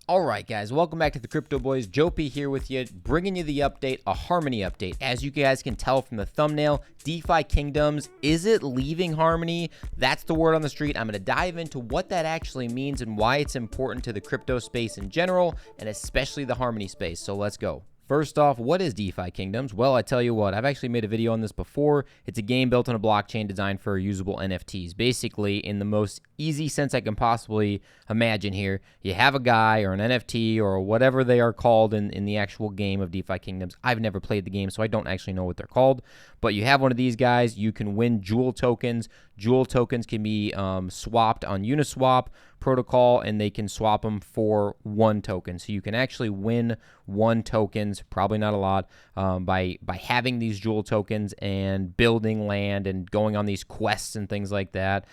All right, guys, welcome back to the Crypto Boys. Joe P here with you, bringing you the update, a Harmony update. As you guys can tell from the thumbnail, DeFi Kingdoms, is it leaving Harmony? That's the word on the street. I'm going to dive into what that actually means and why it's important to the crypto space in general, and especially the Harmony space. So let's go. First off, what is DeFi Kingdoms? Well, I tell you what, I've actually made a video on this before. It's a game built on a blockchain designed for usable NFTs. Basically, in the most easy sense I can possibly imagine here, you have a guy or an NFT or whatever they are called in the actual game of DeFi Kingdoms. I've never played the game, so I don't actually know what they're called. But you have one of these guys. You can win Jewel tokens. Jewel tokens can be swapped on Uniswap protocol, and they can swap them for one token. So you can actually win one tokens, probably not a lot, by having these Jewel tokens and building land and going on these quests and things like that.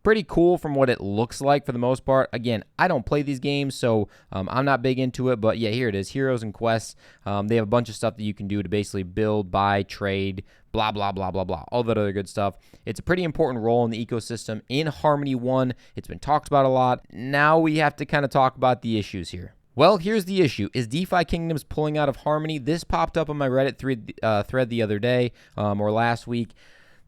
Pretty cool from what it looks like for the most part. Again, I don't play these games, so I'm not big into it. But yeah, here it is, Heroes and Quests. They have a bunch of stuff that you can do to basically build, buy, trade, blah, blah, blah, blah, blah, all that other good stuff. It's a pretty important role in the ecosystem in Harmony 1. It's been talked about a lot. Now we have to kind of talk about the issues here. Well, here's the issue. Is DeFi Kingdoms pulling out of Harmony? This popped up on my Reddit thread the other day or last week.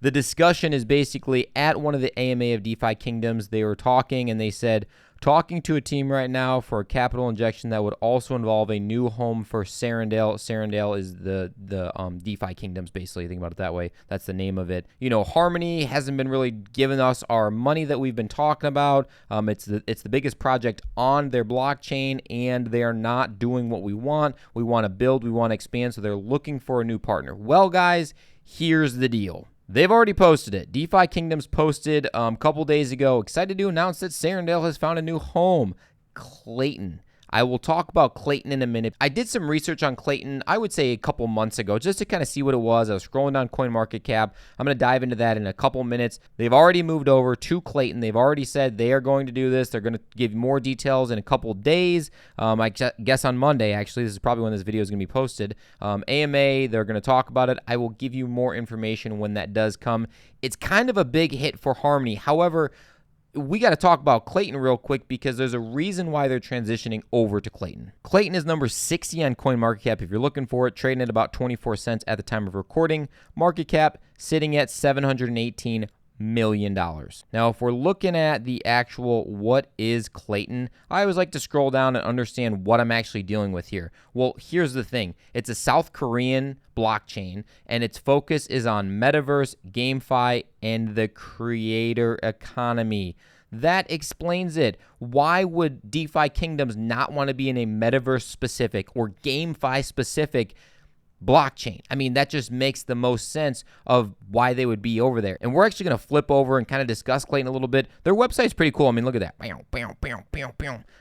The discussion is basically at one of the AMA of DeFi Kingdoms. They were talking and they said, talking to a team right now for a capital injection that would also involve a new home for Serendale. Serendale is the DeFi Kingdoms, basically. Think about it that way. That's the name of it. You know, Harmony hasn't been really giving us our money that we've been talking about. It's the biggest project on their blockchain, and they are not doing what we want. We want to build. We want to expand, so they're looking for a new partner. Well, guys, here's the deal. They've already posted it. DeFi Kingdoms posted a couple days ago. Excited to announce that Serendale has found a new home. Clayton. I will talk about Clayton in a minute. I did some research on Clayton, I would say a couple months ago, just to kind of see what it was. I was scrolling down CoinMarketCap. I'm going to dive into that in a couple minutes. They've already moved over to Clayton. They've already said they are going to do this. They're going to give more details in a couple days. I guess on Monday, actually. This is probably when this video is going to be posted. AMA, they're going to talk about it. I will give you more information when that does come. It's kind of a big hit for Harmony. However, we got to talk about Clayton real quick because there's a reason why they're transitioning over to Clayton. Clayton is number 60 on CoinMarketCap if you're looking for it, trading at about 24 cents at the time of recording. Market cap sitting at $718 million. Now, if we're looking at the actual what is Clayton, I always like to scroll down and understand what I'm actually dealing with here. Well, here's the thing. It's a South Korean blockchain, and its focus is on metaverse, GameFi, and the creator economy. That explains it. Why would DeFi Kingdoms not want to be in a metaverse specific or GameFi specific blockchain? I mean, that just makes the most sense of why they would be over there. And we're actually going to flip over and kind of discuss Clayton a little bit. Their website's pretty cool. I mean, look at that.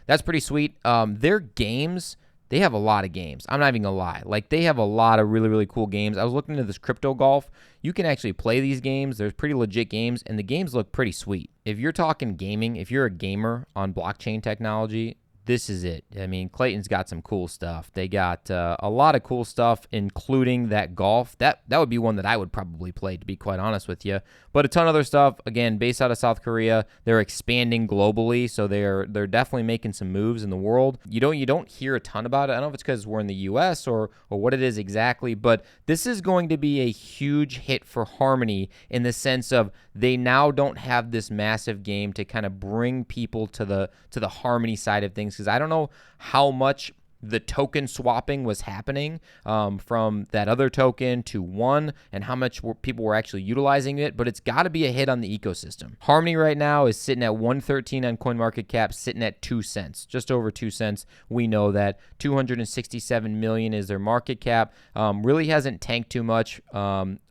That's pretty sweet. Their games, they have a lot of games. I'm not even going to lie. Like, they have a lot of really, really cool games. I was looking into this crypto golf. You can actually play these games. There's pretty legit games, and the games look pretty sweet. If you're talking gaming, if you're a gamer on blockchain technology, this is it. I mean, Clayton's got some cool stuff. They got a lot of cool stuff, including that golf. That would be one that I would probably play, to be quite honest with you. But a ton of other stuff. Again, based out of South Korea. They're expanding globally, so they're definitely making some moves in the world. You don't hear a ton about it. I don't know if it's because we're in the U.S. or what it is exactly, but this is going to be a huge hit for Harmony in the sense of they now don't have this massive game to kind of bring people to the Harmony side of things, because I don't know how much the token swapping was happening from that other token to one and how much people were actually utilizing it, but it's got to be a hit on the ecosystem. Harmony right now is sitting at 113 on CoinMarketCap, sitting at 2 cents, just over 2 cents. We know that 267 million is their market cap. Really hasn't tanked too much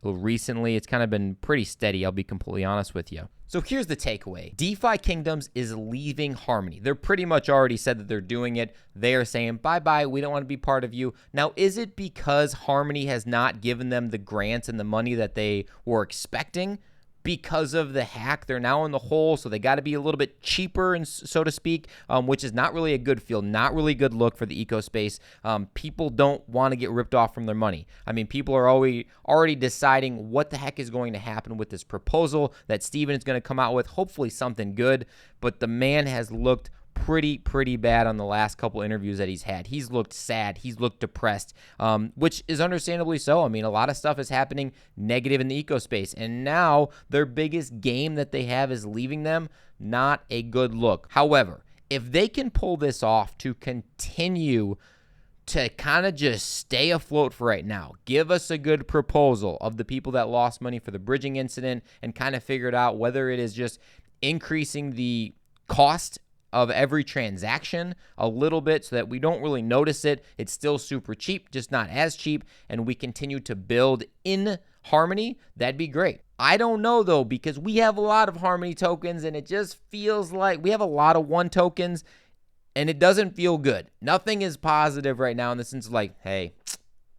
recently. It's kind of been pretty steady, I'll be completely honest with you. So here's the takeaway. DeFi Kingdoms is leaving Harmony. They're pretty much already said that they're doing it. They are saying, bye-bye, we don't want to be part of you. Now, is it because Harmony has not given them the grants and the money that they were expecting? Because of the hack, they're now in the hole, so they got to be a little bit cheaper, and so to speak, which is not really a good feel, not really good look for the eco space. People don't want to get ripped off from their money. I mean, people are already deciding what the heck is going to happen with this proposal that Steven is going to come out with, hopefully something good, but the man has looked pretty bad on the last couple interviews that he's had. He's looked sad. He's looked depressed, which is understandably so. I mean, a lot of stuff is happening negative in the eco space, and now their biggest game that they have is leaving them. Not a good look. However, if they can pull this off to continue to kind of just stay afloat for right now, give us a good proposal of the people that lost money for the bridging incident and kind of figure it out, whether it is just increasing the cost of every transaction a little bit so that we don't really notice it. It's still super cheap, just not as cheap, and we continue to build in Harmony. That'd be great. I don't know though, because we have a lot of Harmony tokens and it just feels like we have a lot of one tokens and it doesn't feel good. Nothing is positive right now in the sense of like, hey,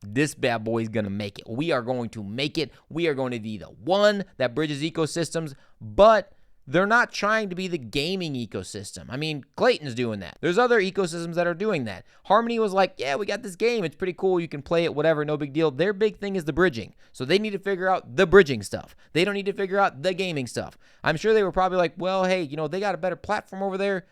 this bad boy is going to make it. We are going to make it. We are going to be the one that bridges ecosystems, but they're not trying to be the gaming ecosystem. I mean, Clayton's doing that. There's other ecosystems that are doing that. Harmony was like, yeah, we got this game. It's pretty cool. You can play it, whatever, no big deal. Their big thing is the bridging. So they need to figure out the bridging stuff. They don't need to figure out the gaming stuff. I'm sure they were probably like, well, hey, you know, they got a better platform over there.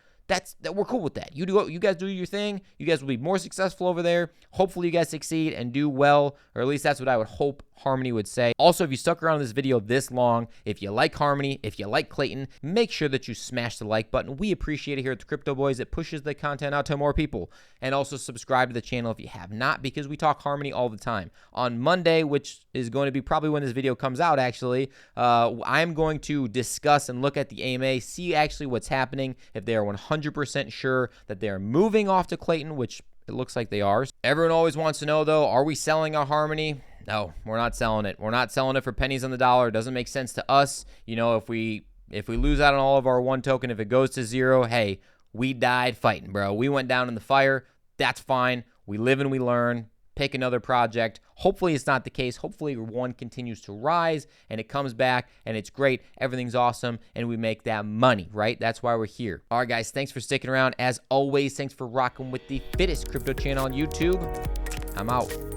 We're cool with that. You guys do your thing. You guys will be more successful over there. Hopefully you guys succeed and do well, or at least that's what I would hope Harmony would say. Also, if you stuck around this video this long, if you like Harmony, if you like Clayton, make sure that you smash the like button. We appreciate it here at the Crypto Boys. It pushes the content out to more people. And also subscribe to the channel if you have not, because we talk Harmony all the time. On Monday, which is going to be probably when this video comes out actually, I'm going to discuss and look at the AMA, see actually what's happening, if they are 100% sure that they are moving off to Clayton, which it looks like they are. Everyone always wants to know though, are we selling our Harmony? No, we're not selling it. We're not selling it for pennies on the dollar. It doesn't make sense to us. You know, if we lose out on all of our one token, if it goes to zero, hey, we died fighting, bro. We went down in the fire. That's fine. We live and we learn. Pick another project. Hopefully it's not the case. Hopefully one continues to rise and it comes back and it's great. Everything's awesome and we make that money, right? That's why we're here. All right, guys, thanks for sticking around. As always, thanks for rocking with the fittest crypto channel on YouTube. I'm out.